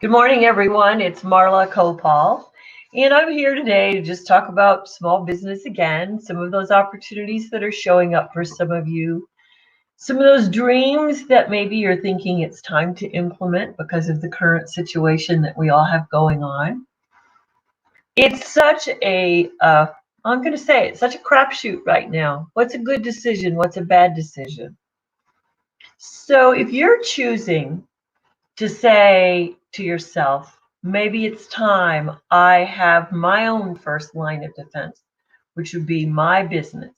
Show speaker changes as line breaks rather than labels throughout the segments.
Good morning, everyone. It's Marla Copal, and I'm here today to just talk about small business again, some of those opportunities that are showing up for some of you, some of those dreams that maybe you're thinking it's time to implement because of the current situation that we all have going on. It's such I'm going to say it's such a crapshoot right now. What's a good decision? What's a bad decision? So if you're choosing to say to yourself, maybe it's time I have my own first line of defense, which would be my business.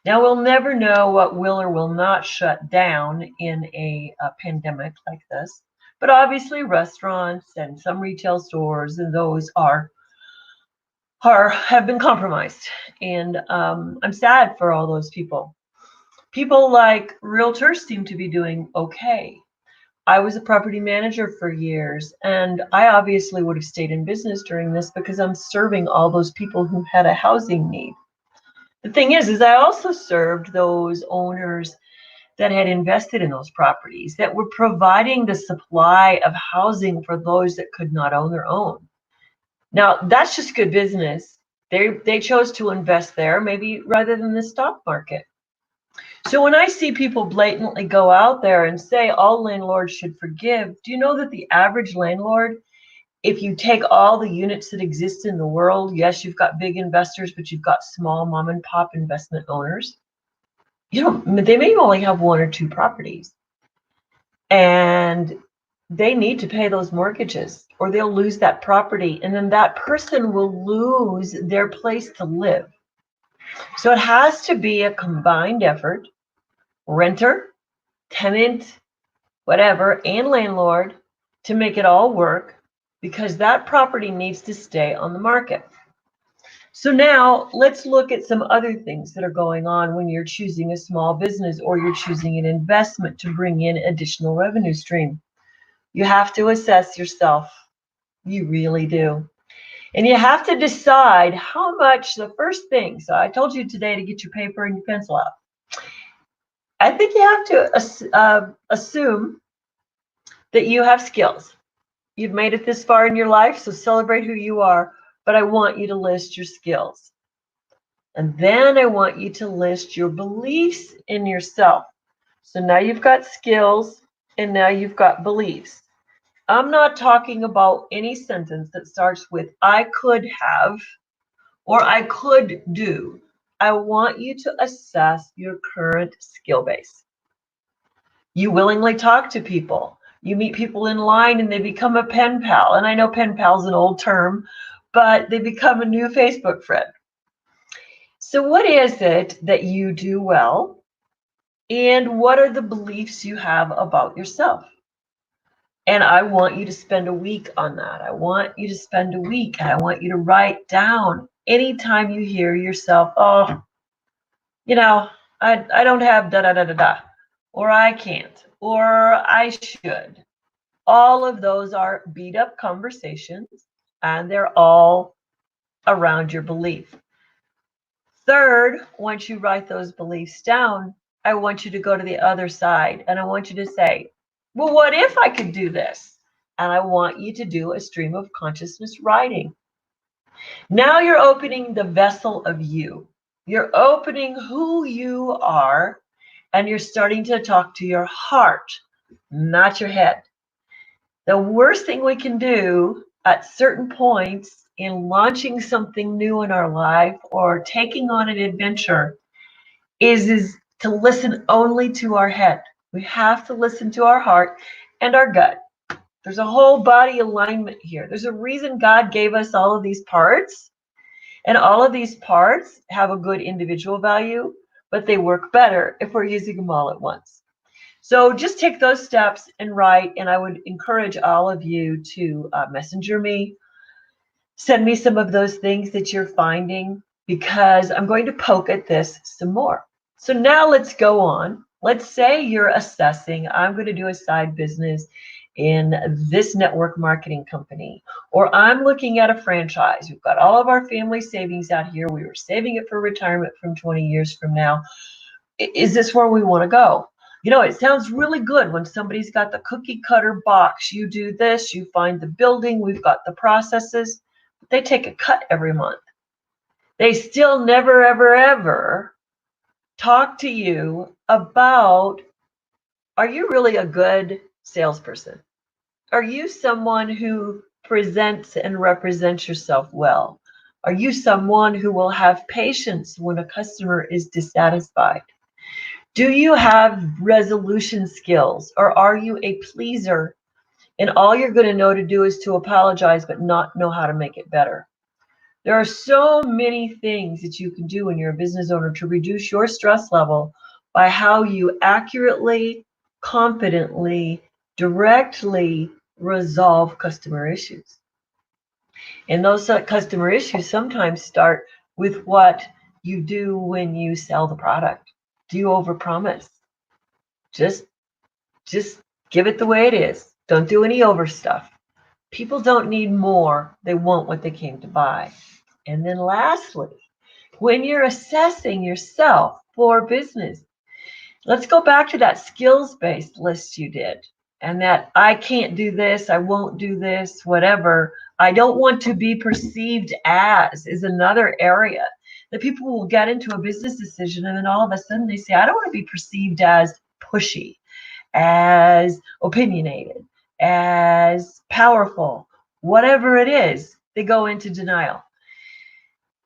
Now, we'll never know what will or will not shut down in a pandemic like this, but obviously restaurants and some retail stores and those have been compromised. And I'm sad for all those people. People like realtors seem to be doing okay. I was a property manager for years, and I obviously would have stayed in business during this because I'm serving all those people who had a housing need. The thing is I also served those owners that had invested in those properties, that were providing the supply of housing for those that could not own their own. Now, that's just good business. They chose to invest there, maybe rather than the stock market. So when I see people blatantly go out there and say all landlords should forgive, do you know that the average landlord, if you take all the units that exist in the world, yes, you've got big investors, but you've got small mom and pop investment owners. They may only have one or two properties, and they need to pay those mortgages or they'll lose that property, and then that person will lose their place to live. So it has to be a combined effort, renter, tenant, whatever, and landlord, to make it all work, because that property needs to stay on the market. So now let's look at some other things that are going on when you're choosing a small business or you're choosing an investment to bring in additional revenue stream. You have to assess yourself. You really do. And you have to decide how much. The first thing, so I told you today to get your paper and your pencil out. I think you have to assume that you have skills. You've made it this far in your life, so celebrate who you are, but I want you to list your skills. And then I want you to list your beliefs in yourself. So now you've got skills and now you've got beliefs. I'm not talking about any sentence that starts with I could have or I could do. I want you to assess your current skill base. You willingly talk to people. You meet people in line and they become a pen pal. And I know pen pal is an old term, but they become a new Facebook friend. So what is it that you do well? And what are the beliefs you have about yourself? And I want you to spend a week on that. I want you to spend a week and I want you to write down anytime you hear yourself, oh, I don't have da da da da da, or I can't, or I should. All of those are beat up conversations, and they're all around your belief. Third, once you write those beliefs down, I want you to go to the other side and I want you to say, well, what if I could do this? And I want you to do a stream of consciousness writing. Now you're opening the vessel of you. You're opening who you are, and you're starting to talk to your heart, not your head. The worst thing we can do at certain points in launching something new in our life or taking on an adventure is to listen only to our head. We have to listen to our heart and our gut. There's a whole body alignment here. There's a reason God gave us all of these parts, and all of these parts have a good individual value, but they work better if we're using them all at once. So just take those steps and write, and I would encourage all of you to messenger me, send me some of those things that you're finding, because I'm going to poke at this some more. So now let's go on. Let's say you're assessing, I'm going to do a side business in this network marketing company, or I'm looking at a franchise. We've got all of our family savings out here. We were saving it for retirement from 20 years from now. Is this where we want to go? You know, it sounds really good when somebody's got the cookie cutter box. You do this, you find the building, we've got the processes. They take a cut every month. They still never, ever, ever talk to you about, are you really a good salesperson? Are you someone who presents and represents yourself well? Are you someone who will have patience when a customer is dissatisfied? Do you have resolution skills, or are you a pleaser and all you're going to know to do is to apologize but not know how to make it better? There are so many things that you can do when you're a business owner to reduce your stress level by how you accurately, confidently, directly resolve customer issues. And those customer issues sometimes start with what you do when you sell the product. Do you overpromise? Just just give it the way it is. Don't do any over stuff. People don't need more. They want what they came to buy. And then lastly, when you're assessing yourself for business, let's go back to that skills-based list you did. And that I can't do this, I won't do this, whatever. I don't want to be perceived as is another area that people will get into a business decision and then all of a sudden they say, I don't want to be perceived as pushy, as opinionated, as powerful, whatever it is, they go into denial.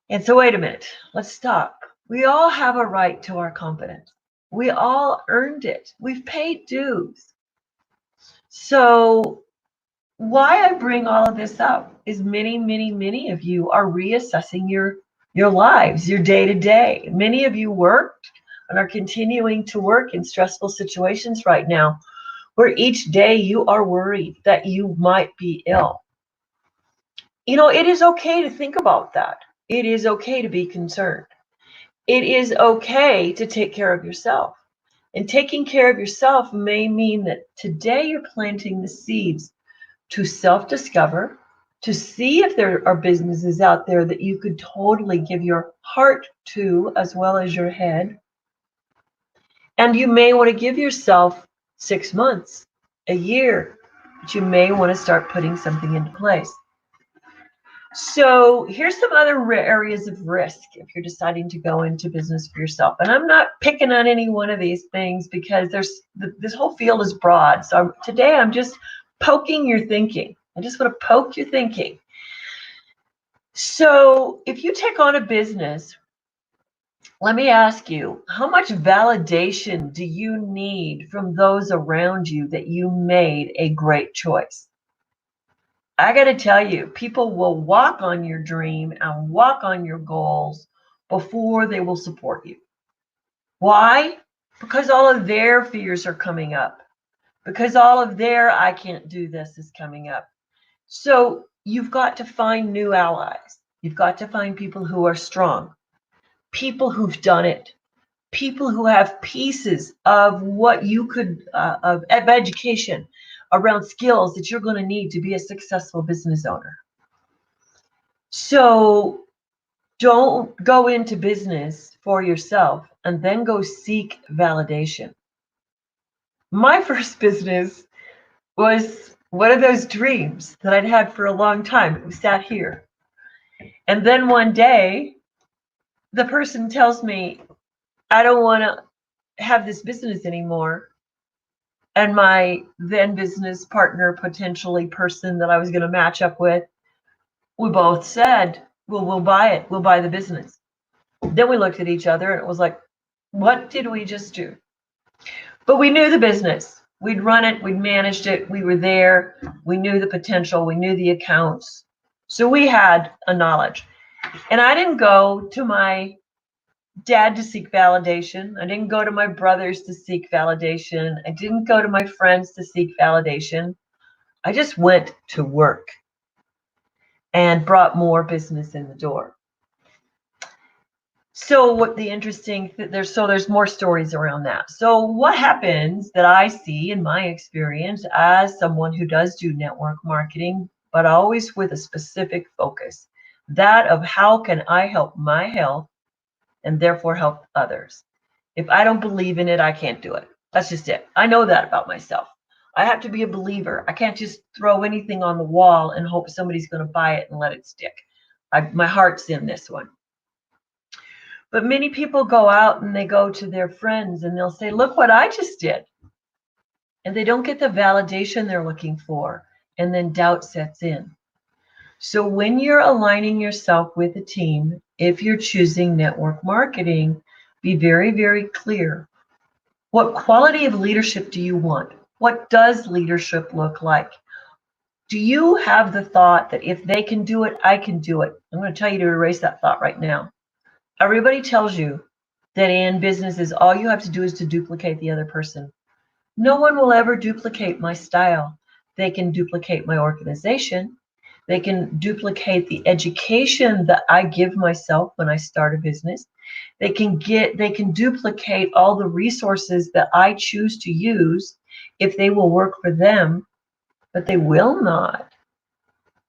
And so, wait a minute, let's stop. We all have a right to our confidence. We all earned it. We've paid dues. So, why I bring all of this up is many, many, many of you are reassessing your lives, your day to day. Many of you worked and are continuing to work in stressful situations right now where each day you are worried that you might be ill. You know, it is okay to think about that. It is okay to be concerned. It is okay to take care of yourself. And taking care of yourself may mean that today you're planting the seeds to self-discover, to see if there are businesses out there that you could totally give your heart to as well as your head. And you may want to give yourself 6 months, a year, but you may want to start putting something into place. So here's some other areas of risk if you're deciding to go into business for yourself. And I'm not picking on any one of these things because this whole field is broad. So today I'm just poking your thinking. I just want to poke your thinking. So if you take on a business, let me ask you, how much validation do you need from those around you that you made a great choice? I got to tell you, people will walk on your dream and walk on your goals before they will support you. Why? Because all of their fears are coming up. Because all of their I can't do this is coming up. So you've got to find new allies. You've got to find people who are strong, people who've done it, people who have pieces of what you could, of education around skills that you're going to need to be a successful business owner. So don't go into business for yourself and then go seek validation. My first business was one of those dreams that I'd had for a long time. It was sat here. And then one day, the person tells me, I don't want to have this business anymore. And my then business partner, potentially person that I was going to match up with, we both said, well, we'll buy it. We'll buy the business. Then we looked at each other and it was like, what did we just do? But we knew the business. We'd run it. We'd managed it. We were there. We knew the potential. We knew the accounts. So we had a knowledge. And I didn't go to my dad to seek validation. I didn't go to my brothers to seek validation. I didn't go to my friends to seek validation. I just went to work and brought more business in the door. So what the interesting there's more stories around that. So what happens that I see in my experience as someone who does do network marketing, but always with a specific focus, that of how can I help my health and therefore help others. If I don't believe in it, I can't do it. That's just it. I know that about myself. I have to be a believer. I can't just throw anything on the wall and hope somebody's going to buy it and let it stick. My heart's in this one. But many people go out and they go to their friends and they'll say, look what I just did. And they don't get the validation they're looking for. And then doubt sets in. So when you're aligning yourself with a team, if you're choosing network marketing, be very, very clear. What quality of leadership do you want? What does leadership look like? Do you have the thought that if they can do it, I can do it? I'm going to tell you to erase that thought right now. Everybody tells you that in businesses, all you have to do is to duplicate the other person. No one will ever duplicate my style. They can duplicate my organization. They can duplicate the education that I give myself when I start a business. They can duplicate all the resources that I choose to use if they will work for them, but they will not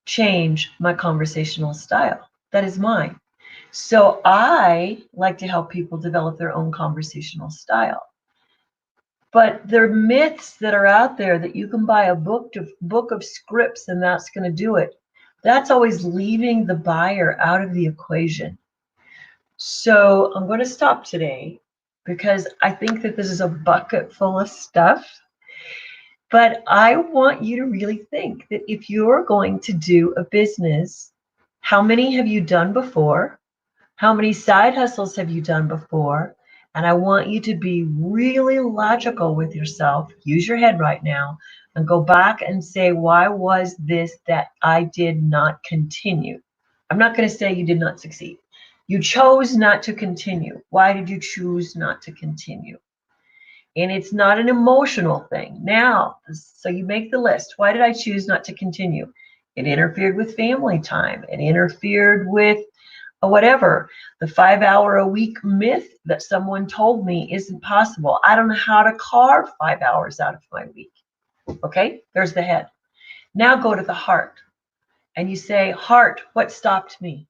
change my conversational style. That is mine. So I like to help people develop their own conversational style. But there are myths that are out there that you can buy a book of scripts and that's going to do it. That's always leaving the buyer out of the equation. So I'm going to stop today because I think that this is a bucket full of stuff. But I want you to really think that if you're going to do a business, how many have you done before? How many side hustles have you done before? And I want you to be really logical with yourself. Use your head right now and go back and say, why was this that I did not continue? I'm not going to say you did not succeed. You chose not to continue. Why did you choose not to continue? And it's not an emotional thing. Now, so you make the list. Why did I choose not to continue? It interfered with family time. It interfered with whatever. The 5-hour-a-week myth that someone told me isn't possible. I don't know how to carve 5 hours out of my week. Okay, there's the head. Now go to the heart. And you say, heart, what stopped me?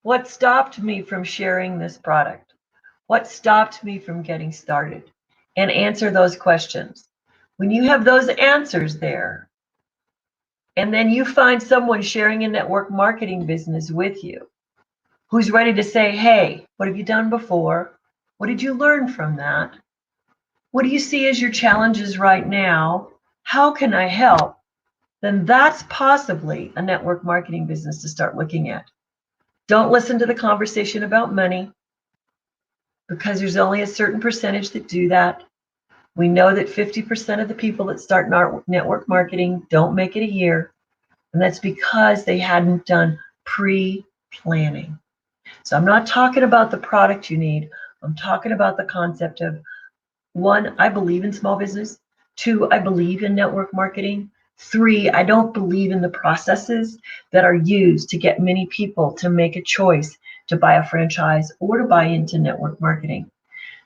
What stopped me from sharing this product? What stopped me from getting started? And answer those questions. When you have those answers there, and then you find someone sharing a network marketing business with you, who's ready to say, hey, what have you done before? What did you learn from that? What do you see as your challenges right now? How can I help? Then that's possibly a network marketing business to start looking at. Don't listen to the conversation about money, because there's only a certain percentage that do that. We know that 50% of the people that start network marketing don't make it a year, and that's because they hadn't done pre-planning. So I'm not talking about the product you need. I'm talking about the concept of, 1, I believe in small business. 2, I believe in network marketing. 3, I don't believe in the processes that are used to get many people to make a choice to buy a franchise or to buy into network marketing.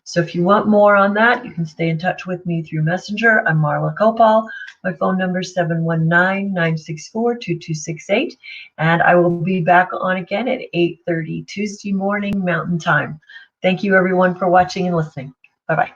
So if you want more on that, you can stay in touch with me through Messenger. I'm Marla Kopal. My phone number is 719-964-2268. And I will be back on again at 8:30 Tuesday morning Mountain Time. Thank you, everyone, for watching and listening. Bye-bye.